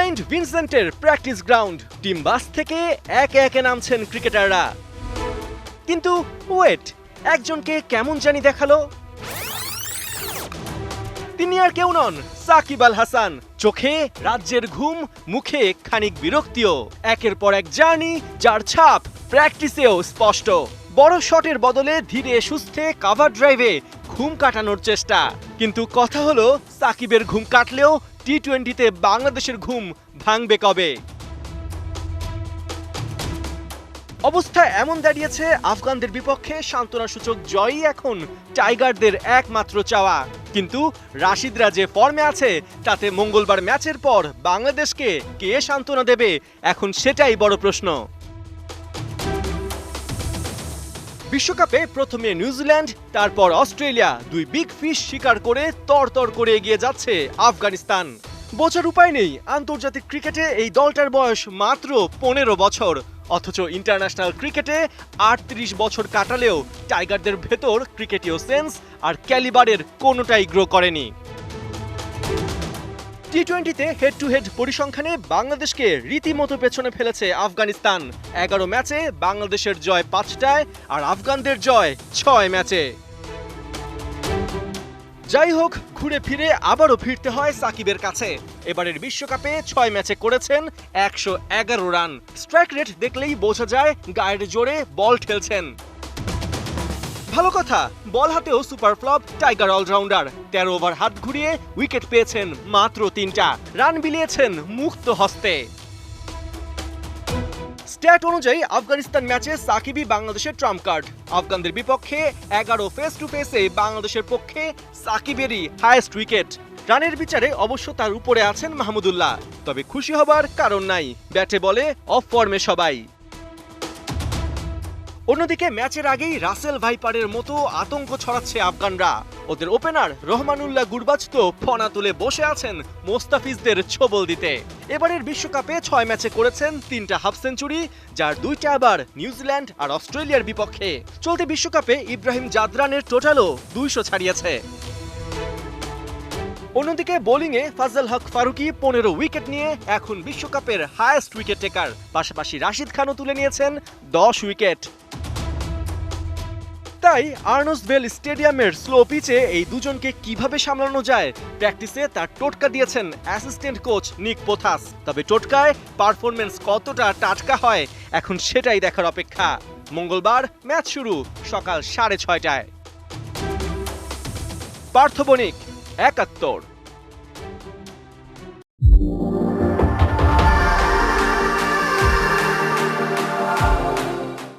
Saint ভিনসেন্টের practice ground, team bus থেকে একে একে নামছেন ক্রিকেটাররা। কিন্তু ওয়েট, একজনকে কেমন জানি দেখালো। তিনি আর কেউ নন, সাকিব আল হাসান। চোখে রাজ্যের ঘুম, মুখে খানিক বিরক্তিও। একের পর এক জার্নি, যার ছাপ প্র্যাকটিসেও স্পষ্ট। বড় শটের বদলে ধীরে সুস্থে কাভার ড্রাইভে ঘুম কাটানোর চেষ্টা। কিন্তু কথা হলো, সাকিবের ঘুম কাটলেও টি-20তে বাংলাদেশের ঘুম ভাঙবে কবে? অবস্থা এমন দাঁড়িয়েছে, আফগানদের বিপক্ষে সান্ত্বনাসূচক জয়ই এখন টাইগারদের একমাত্র চাওয়া। কিন্তু রাশিদরা যে ফর্মে আছে, তাতে মঙ্গলবার ম্যাচের পর বাংলাদেশকে কে সান্ত্বনা দেবে, এখন সেটাই বড় প্রশ্ন। বিশ্বকাপে প্রথমে নিউজিল্যান্ড, তারপর অস্ট্রেলিয়া, দুই বিগ ফিশ শিকার করে তরতর করে এগিয়ে যাচ্ছে আফগানিস্তান। বোঝার উপায় নেই, আন্তর্জাতিক ক্রিকেটে এই দলটার বয়স মাত্র 15 বছর, অথচ ইন্টারন্যাশনাল ক্রিকেটে 38 বছর কাটালেও টাইগারদের ভেতর ক্রিকেটীয় সেন্স আর ক্যালিবারের কোনোটাই গ্রো করেনি। টি-20তে হেড টু হেড পরিসংখ্যানে বাংলাদেশকে রীতিমতো পেছনে ফেলেছে আফগানিস্তান। 11 ম্যাচে বাংলাদেশের জয় 5টায় আর আফগানদের জয় 6 ম্যাচে। যাই হোক, ঘুরে ফিরে আবারও ফিরতে হয় সাকিবের কাছে। এবারের বিশ্বকাপে 6 ম্যাচে করেছেন 111 রান। স্ট্রাইক রেট দেখলেই বোঝা যায় গায়ের জোরে বল ঠেলছেন। ভালো কথা, বল হাতেও super flop tiger allrounder. 13 over হাত ঘুরিয়ে উইকেট পেয়েছেন মাত্র 3টা, রান বিলিয়েছেন মুক্ত হস্তে। স্ট্যাট অনুযায়ী আফগানিস্তান ম্যাচে সাকিবই বাংলাদেশের ট্রাম্প কার্ড। আফগানদের বিপক্ষে 11 ফেস টু ফেসে বাংলাদেশের পক্ষে সাকিবেরই হাইয়েস্ট উইকেট। রানের বিচারে অবশ্য তার উপরে আছেন মাহমুদুল্লাহ, তবে খুশি হবার কারণ নাই, ব্যাটে বলে অফ ফর্মে সবাই। অন্যদিকে ম্যাচের আগেই রাসেল ভাইপারের মতো আতঙ্ক ছড়াচ্ছে আফগানরা। ওদের ওপেনার রহমানুল্লাহ গুরবাজ তো ফনা তুলে বসে আছেন মোস্তাফিজদের ছোবল দিতে। এবারের বিশ্বকাপে 6 ম্যাচে করেছেন 3টা হাফ সেঞ্চুরি, যার 2টা আবার নিউজিল্যান্ড আর অস্ট্রেলিয়ার বিপক্ষে। চলতি বিশ্বকাপে ইব্রাহিম জাদরানের টোটালও 200 ছাড়িয়েছে। অন্যদিকে বোলিংয়ে ফাজল হক ফারুকি 15 উইকেট নিয়ে এখন বিশ্বকাপের হাইয়েস্ট উইকেট টেকার। পাশাপাশি রাশিদ খানও তুলে নিয়েছেন 10 উইকেট। তাই আর্নস্টভেল স্টেডিয়ামের স্লো পিচে এই দুজনকে কিভাবে সামলানো যায়, প্র্যাকটিসে তার টোটকা দিয়েছেন অ্যাসিস্ট্যান্ট কোচ নিক পোথাস। তবে টোটকায় পারফরমেন্স কতটা টাটকা হয়, এখন সেটাই দেখার অপেক্ষা। মঙ্গলবার ম্যাচ শুরু সকাল 6:30টায়। পার্থ বণিক, ৭১।